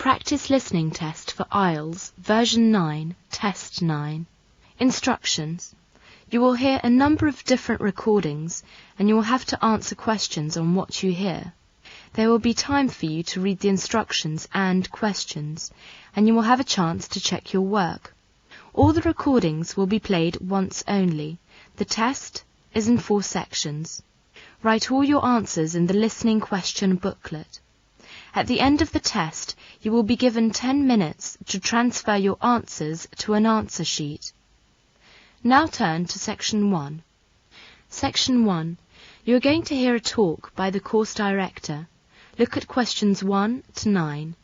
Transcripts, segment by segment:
Practice Listening Test for IELTS, Version 9, Test 9. Instructions. You will hear a number of different recordings and you will have to answer questions on what you hear. There will be time for you to read the instructions and questions, and you will have a chance to check your work. All the recordings will be played once only. The test is in 4 sections. Write all your answers in the listening question booklet. At the end of the test, you will be given 10 minutes to transfer your answers to an answer sheet. Now turn to Section 1. Section 1. You are going to hear a talk by the course director. Look at questions 1 to 9.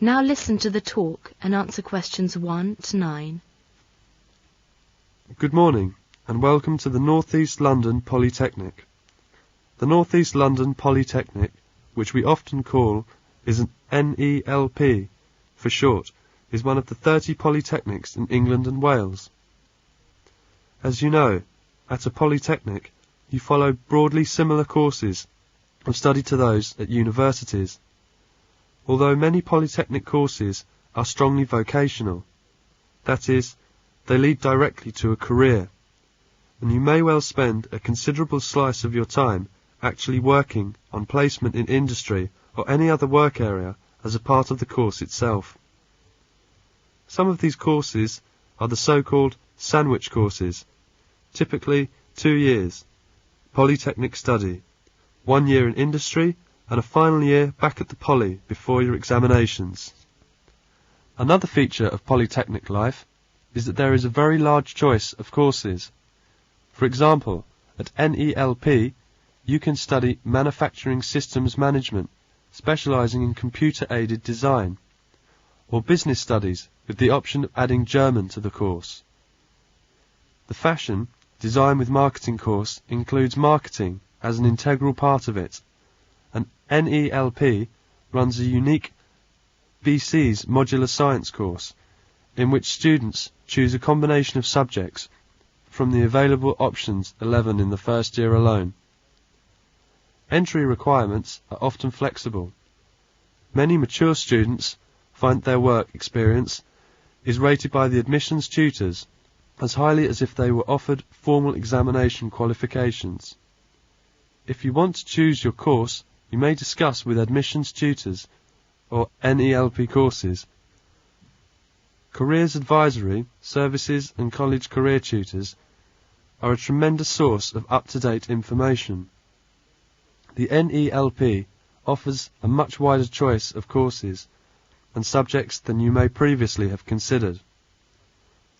Now listen to the talk and answer questions 1 to 9. Good morning and welcome to the North East London Polytechnic. The North East London Polytechnic, which we often call is an NELP for short, is one of the 30 polytechnics in England and Wales. As you know, at a polytechnic you follow broadly similar courses of study to those at universities. Although many polytechnic courses are strongly vocational, that is, they lead directly to a career, and you may well spend a considerable slice of your time actually working on placement in industry or any other work area as a part of the course itself. Some of these courses are the so-called sandwich courses, typically 2 years, polytechnic study, 1 year in industry, and a final year back at the poly before your examinations. Another feature of polytechnic life is that there is a very large choice of courses. For example, at NELP you can study manufacturing systems management, specialising in computer-aided design, or business studies with the option of adding German to the course. The fashion, design with marketing course includes marketing as an integral part of it, and NELP runs a unique BC's modular science course, in which students choose a combination of subjects from the available options 11 in the first year alone. Entry requirements are often flexible. Many mature students find their work experience is rated by the admissions tutors as highly as if they were offered formal examination qualifications. If you want to choose your course, you may discuss with admissions tutors or NELP courses. Careers advisory, services and college career tutors are a tremendous source of up-to-date information. The NELP offers a much wider choice of courses and subjects than you may previously have considered.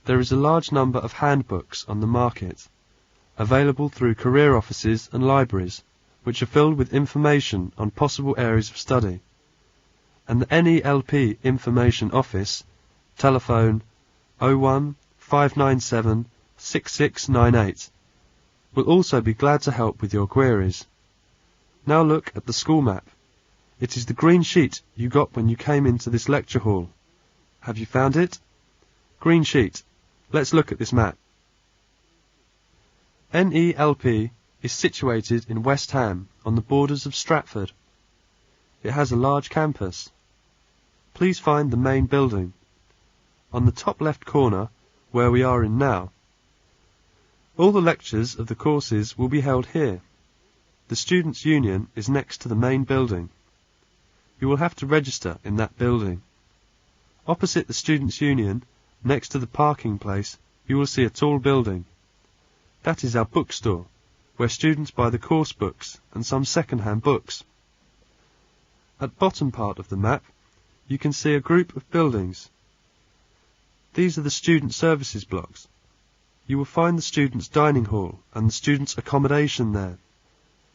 There is a large number of handbooks on the market, available through career offices and libraries, which are filled with information on possible areas of study. And the NELP Information Office, telephone 01 597 6698, will also be glad to help with your queries. Now look at the school map. It is the green sheet you got when you came into this lecture hall. Have you found it? Green sheet. Let's look at this map. NELP is situated in West Ham on the borders of Stratford. It has a large campus. Please find the main building. On the top left corner, where we are in now. All the lectures of the courses will be held here. The Students' Union is next to the main building. You will have to register in that building. Opposite the Students' Union, next to the parking place, you will see a tall building. That is our bookstore, where students buy the course books and some second-hand books. At bottom part of the map, you can see a group of buildings. These are the student services blocks. You will find the students' dining hall and the students' accommodation there.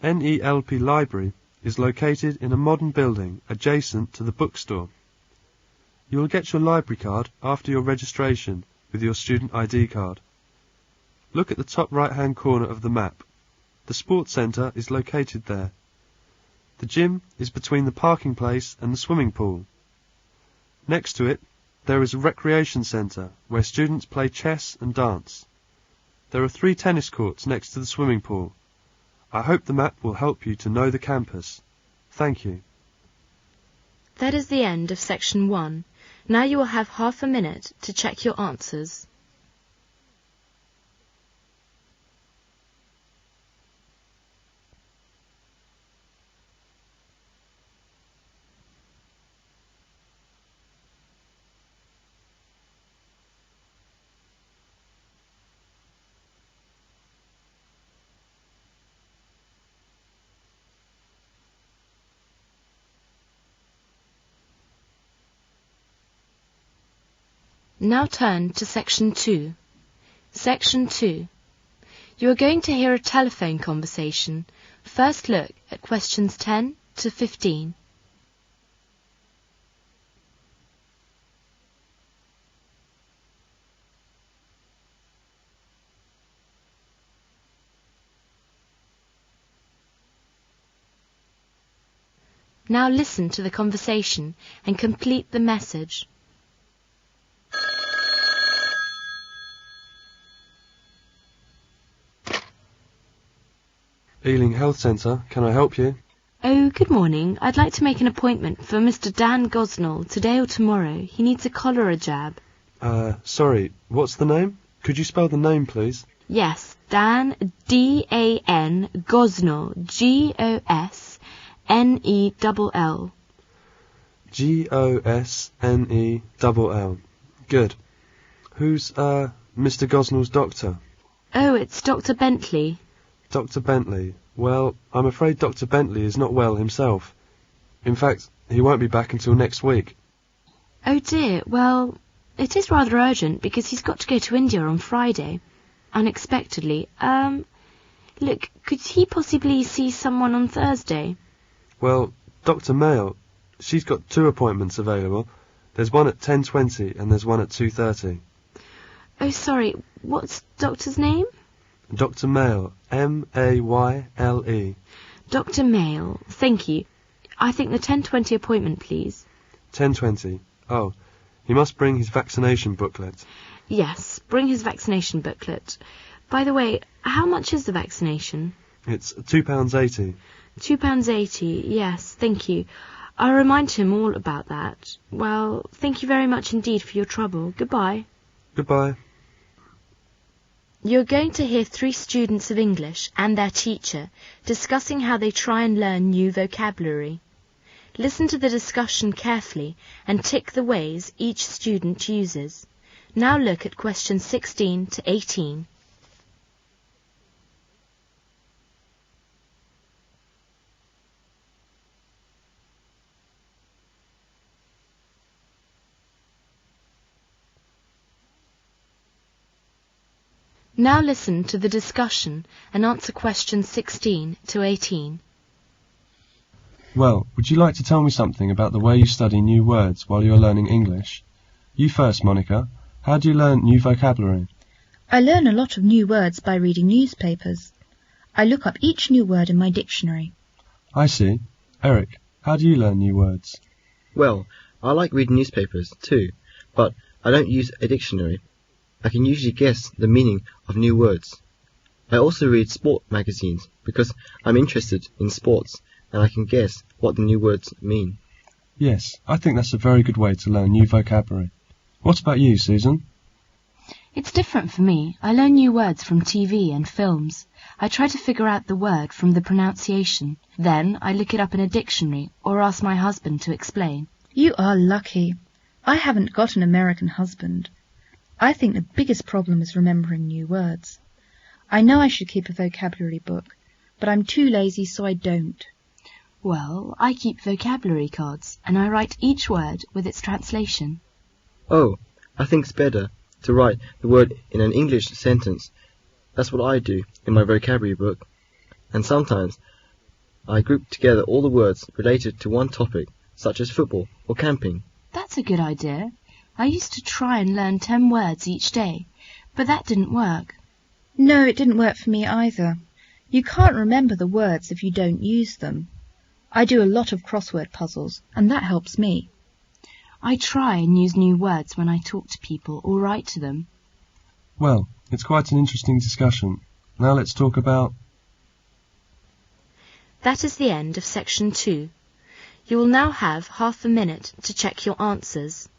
NELP Library is located in a modern building adjacent to the bookstore. You will get your library card after your registration with your student ID card. Look at the top right-hand corner of the map. The sports centre is located there. The gym is between the parking place and the swimming pool. Next to it, there is a recreation centre where students play chess and dance. There are 3 tennis courts next to the swimming pool. I hope the map will help you to know the campus. Thank you. That is the end of section 1. Now you will have half a minute to check your answers. Now turn to Section 2. Section 2. You are going to hear a telephone conversation. First look at questions 10 to 15. Now listen to the conversation and complete the message. Ealing Health Centre, can I help you? Oh, good morning. I'd like to make an appointment for Mr. Dan Gosnell today or tomorrow. He needs a cholera jab. Sorry, what's the name? Could you spell the name, please? Yes, Dan, D-A-N, Gosnell, G-O-S-N-E-L-L. G-O-S-N-E-L-L. Good. Who's, Mr. Gosnell's doctor? Oh, it's Dr. Bentley. Dr. Bentley. Well, I'm afraid Dr. Bentley is not well himself. In fact, he won't be back until next week. Oh dear, well, it is rather urgent because he's got to go to India on Friday. Unexpectedly. Look, could he possibly see someone on Thursday? Well, Dr. Mail, she's got 2 appointments available. There's one at 10:20 and there's one at 2:30. Oh, sorry, what's doctor's name? Dr. Mail, M-A-Y-L-E. Dr. Mail, thank you. I think the 10:20 appointment, please. 10:20. Oh, he must bring his vaccination booklet. Yes, bring his vaccination booklet. By the way, how much is the vaccination? It's £2.80. £2.80, yes, thank you. I'll remind him all about that. Well, thank you very much indeed for your trouble. Goodbye. Goodbye. You're going to hear 3 students of English and their teacher discussing how they try and learn new vocabulary. Listen to the discussion carefully and tick the ways each student uses. Now look at questions 16 to 18. Now listen to the discussion and answer questions 16 to 18. Well, would you like to tell me something about the way you study new words while you're learning English? You first, Monica. How do you learn new vocabulary? I learn a lot of new words by reading newspapers. I look up each new word in my dictionary. I see. Eric, how do you learn new words? Well, I like reading newspapers too, but I don't use a dictionary. I can usually guess the meaning of new words. I also read sport magazines because I'm interested in sports and I can guess what the new words mean. Yes, I think that's a very good way to learn new vocabulary. What about you, Susan? It's different for me. I learn new words from TV and films. I try to figure out the word from the pronunciation. Then I look it up in a dictionary or ask my husband to explain. You are lucky. I haven't got an American husband. I think the biggest problem is remembering new words. I know I should keep a vocabulary book, but I'm too lazy, so I don't. Well, I keep vocabulary cards, and I write each word with its translation. Oh, I think it's better to write the word in an English sentence. That's what I do in my vocabulary book. And sometimes I group together all the words related to one topic, such as football or camping. That's That's a good idea. I used to try and learn 10 words each day, but that didn't work. No, it didn't work for me either. You can't remember the words if you don't use them. I do a lot of crossword puzzles, and that helps me. I try and use new words when I talk to people or write to them. Well, it's quite an interesting discussion. Now let's talk about... That is the end of section 2. You will now have half a minute to check your answers.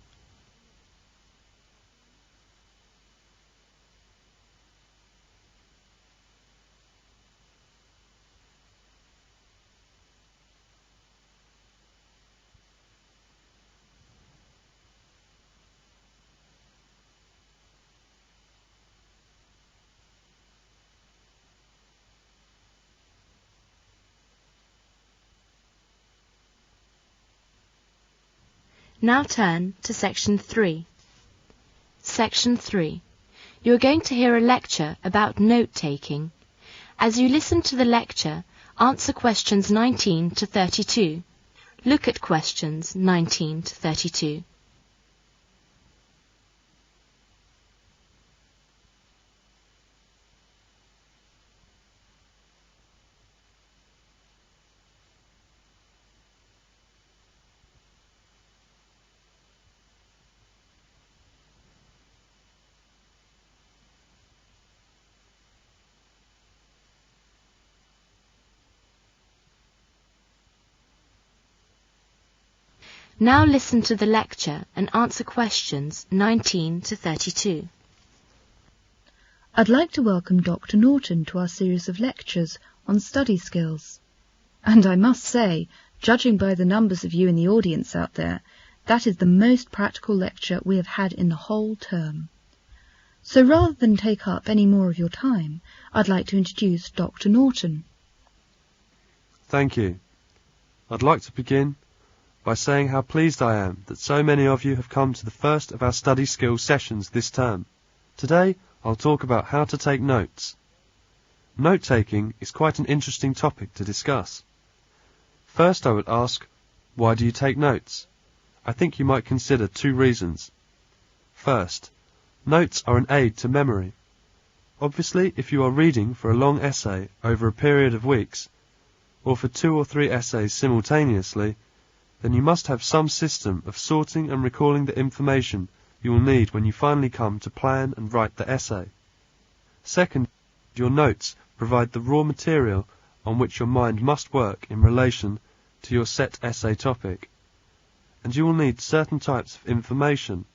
Now turn to Section 3. Section 3. You are going to hear a lecture about note-taking. As you listen to the lecture, answer questions 19 to 32. Look at questions 19 to 32. Now listen to the lecture and answer questions 19 to 32. I'd like to welcome Dr. Norton to our series of lectures on study skills. And I must say, judging by the numbers of you in the audience out there, that is the most practical lecture we have had in the whole term. So rather than take up any more of your time, I'd like to introduce Dr. Norton. Thank you. I'd like to begin by saying how pleased I am that so many of you have come to the first of our study skills sessions this term. Today I'll talk about how to take notes. Note-taking is quite an interesting topic to discuss. First I would ask, why do you take notes? I think you might consider 2 reasons. First, notes are an aid to memory. Obviously, if you are reading for a long essay over a period of weeks, or for 2 or 3 essays simultaneously, then you must have some system of sorting and recalling the information you will need when you finally come to plan and write the essay. Second, your notes provide the raw material on which your mind must work in relation to your set essay topic, and you will need certain types of information,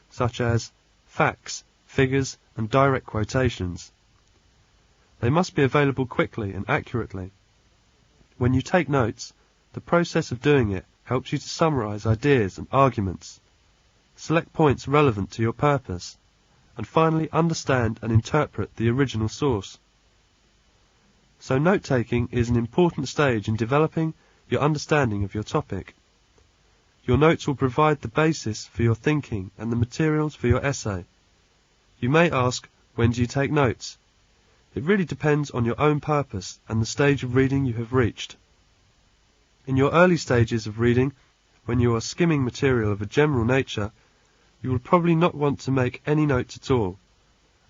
such as facts, figures, and direct quotations. They must be available quickly and accurately. When you take notes, the process of doing it helps you to summarize ideas and arguments, select points relevant to your purpose, and finally understand and interpret the original source. So note-taking is an important stage in developing your understanding of your topic. Your notes will provide the basis for your thinking and the materials for your essay. You may ask, when do you take notes? It really depends on your own purpose and the stage of reading you have reached. In your early stages of reading, when you are skimming material of a general nature, you will probably not want to make any notes at all,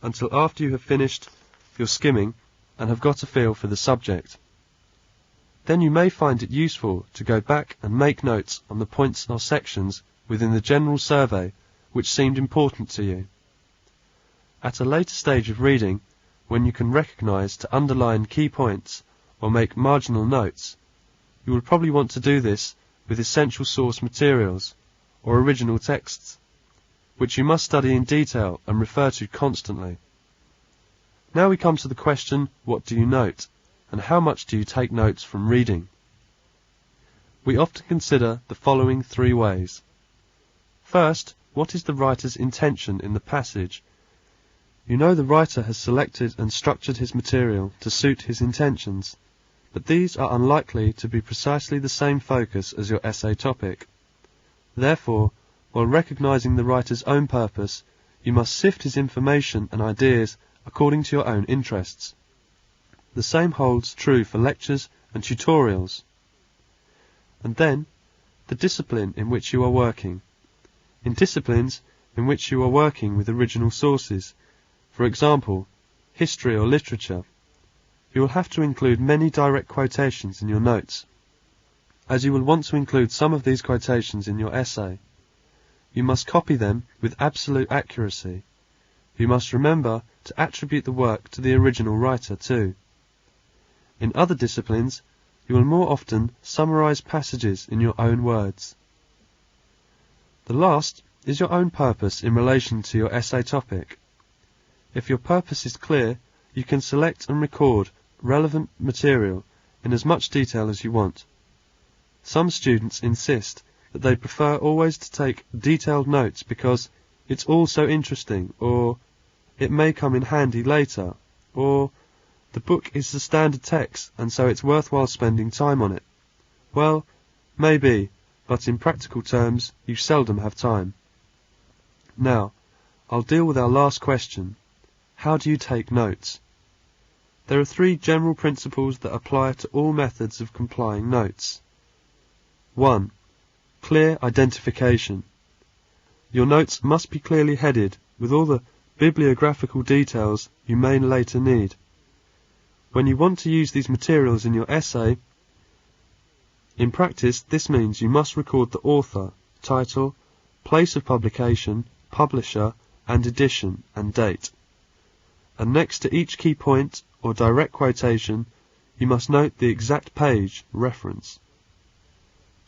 until after you have finished your skimming and have got a feel for the subject. Then you may find it useful to go back and make notes on the points or sections within the general survey which seemed important to you. At a later stage of reading, when you can recognize to underline key points or make marginal notes, you will probably want to do this with essential source materials, or original texts, which you must study in detail and refer to constantly. Now we come to the question, what do you note, and how much do you take notes from reading? We often consider the following 3 ways. First, what is the writer's intention in the passage? You know the writer has selected and structured his material to suit his intentions, but these are unlikely to be precisely the same focus as your essay topic. Therefore, while recognizing the writer's own purpose, you must sift his information and ideas according to your own interests. The same holds true for lectures and tutorials. And then, the discipline in which you are working. In disciplines in which you are working with original sources, for example, history or literature, you will have to include many direct quotations in your notes. As you will want to include some of these quotations in your essay, you must copy them with absolute accuracy. You must remember to attribute the work to the original writer too. In other disciplines, you will more often summarize passages in your own words. The last is your own purpose in relation to your essay topic. If your purpose is clear, you can select and record relevant material in as much detail as you want. Some students insist that they prefer always to take detailed notes because it's all so interesting, or it may come in handy later, or the book is the standard text and so it's worthwhile spending time on it. Well, maybe, but in practical terms, you seldom have time. Now, I'll deal with our last question. How do you take notes? There are 3 general principles that apply to all methods of complying notes. 1. Clear identification. Your notes must be clearly headed with all the bibliographical details you may later need. When you want to use these materials in your essay, in practice this means you must record the author, title, place of publication, publisher, and edition and date. And next to each key point or direct quotation, you must note the exact page reference.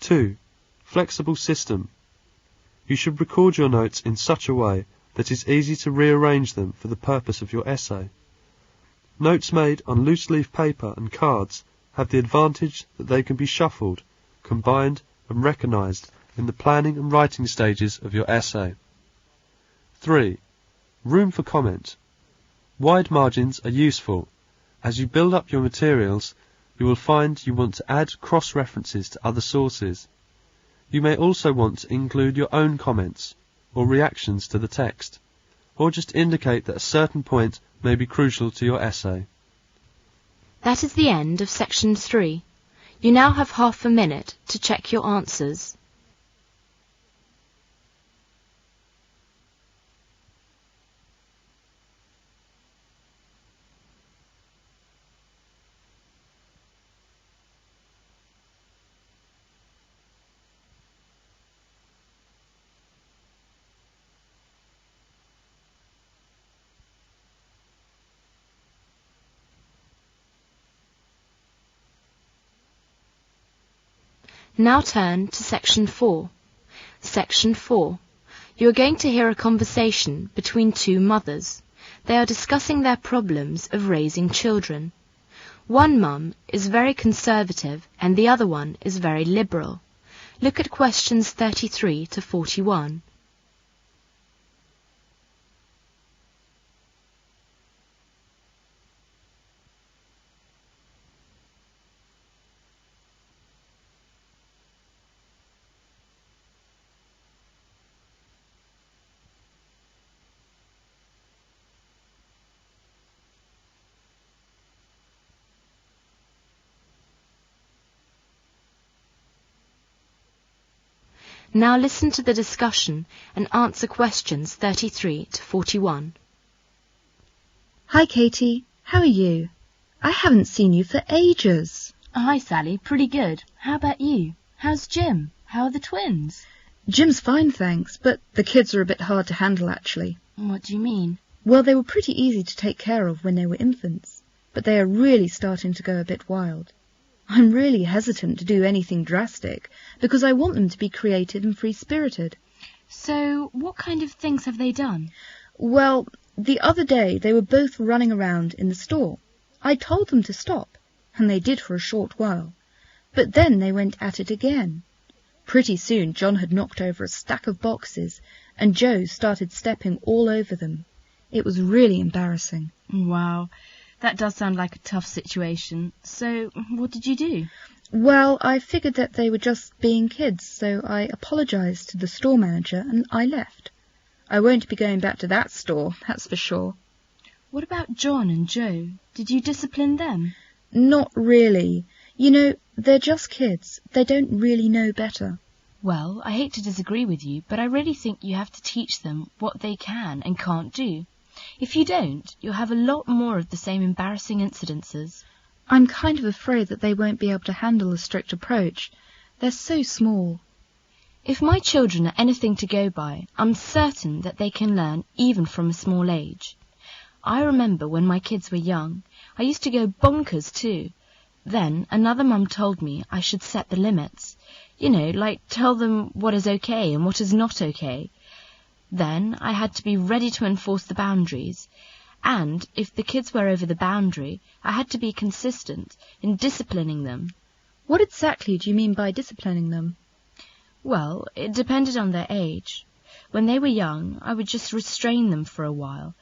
2. Flexible system. You should record your notes in such a way that it's easy to rearrange them for the purpose of your essay. Notes made on loose-leaf paper and cards have the advantage that they can be shuffled, combined and recognised in the planning and writing stages of your essay. 3. Room for comment. Wide margins are useful. As you build up your materials, you will find you want to add cross-references to other sources. You may also want to include your own comments or reactions to the text, or just indicate that a certain point may be crucial to your essay. That is the end of section 3. You now have half a minute to check your answers. Now turn to section 4. Section 4. You are going to hear a conversation between 2 mothers. They are discussing their problems of raising children. One mum is very conservative and the other one is very liberal. Look at questions 33 to 41. Now listen to the discussion and answer questions 33 to 41. Hi, Katie. How are you? I haven't seen you for ages. Hi, Sally. Pretty good. How about you? How's Jim? How are the twins? Jim's fine, thanks, but the kids are a bit hard to handle, actually. What do you mean? Well, they were pretty easy to take care of when they were infants, but they are really starting to go a bit wild. I'm really hesitant to do anything drastic, because I want them to be creative and free-spirited. So, what kind of things have they done? Well, the other day they were both running around in the store. I told them to stop, and they did for a short while. But then they went at it again. Pretty soon John had knocked over a stack of boxes, and Joe started stepping all over them. It was really embarrassing. Wow. That does sound like a tough situation. So, what did you do? Well, I figured that they were just being kids, so I apologized to the store manager and I left. I won't be going back to that store, that's for sure. What about John and Joe? Did you discipline them? Not really. You know, they're just kids. They don't really know better. Well, I hate to disagree with you, but I really think you have to teach them what they can and can't do. If you don't, you'll have a lot more of the same embarrassing incidences. I'm kind of afraid that they won't be able to handle a strict approach. They're so small. If my children are anything to go by, I'm certain that they can learn even from a small age. I remember when my kids were young, I used to go bonkers too. Then another mum told me I should set the limits. You know, like tell them what is okay and what is not okay. Then I had to be ready to enforce the boundaries. And if the kids were over the boundary, I had to be consistent in disciplining them. What exactly do you mean by disciplining them? Well, it depended on their age. When they were young, I would just restrain them for a while.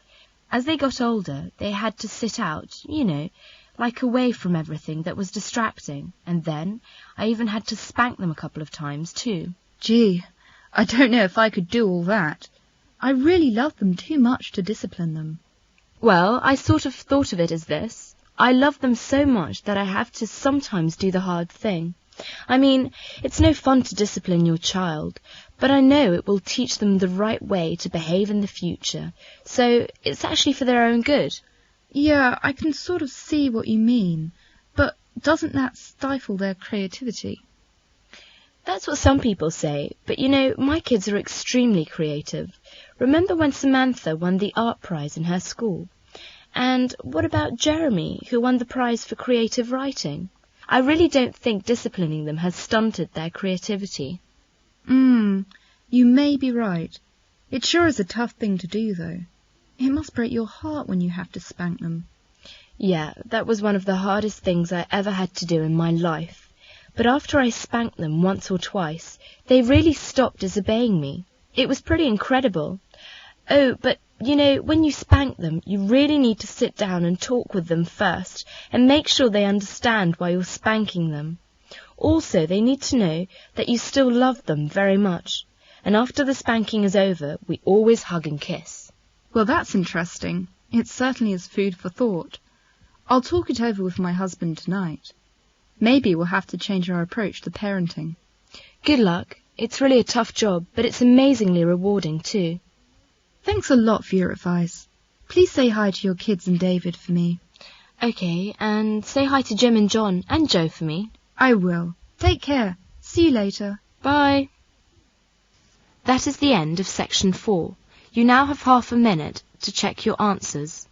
As they got older, they had to sit out, you know, like away from everything that was distracting. And then I even had to spank them a couple of times too. Gee, I don't know if I could do all that. I really love them too much to discipline them. Well, I sort of thought of it as this. I love them so much that I have to sometimes do the hard thing. I mean, it's no fun to discipline your child, but I know it will teach them the right way to behave in the future, so it's actually for their own good. Yeah, I can sort of see what you mean, but doesn't that stifle their creativity? That's what some people say, but you know, my kids are extremely creative. Remember when Samantha won the art prize in her school? And what about Jeremy, who won the prize for creative writing? I really don't think disciplining them has stunted their creativity. You may be right. It sure is a tough thing to do, though. It must break your heart when you have to spank them. Yeah, that was one of the hardest things I ever had to do in my life. But after I spanked them once or twice, they really stopped disobeying me. It was pretty incredible. Oh, but you know, when you spank them, you really need to sit down and talk with them first and make sure they understand why you're spanking them. Also, they need to know that you still love them very much. And after the spanking is over, we always hug and kiss. Well, that's interesting. It certainly is food for thought. I'll talk it over with my husband tonight. Maybe we'll have to change our approach to parenting. Good luck. It's really a tough job, but it's amazingly rewarding too. Thanks a lot for your advice. Please say hi to your kids and David for me. Okay, and say hi to Jim and John and Joe for me. I will. Take care. See you later. Bye. That is the end of section 4. You now have half a minute to check your answers.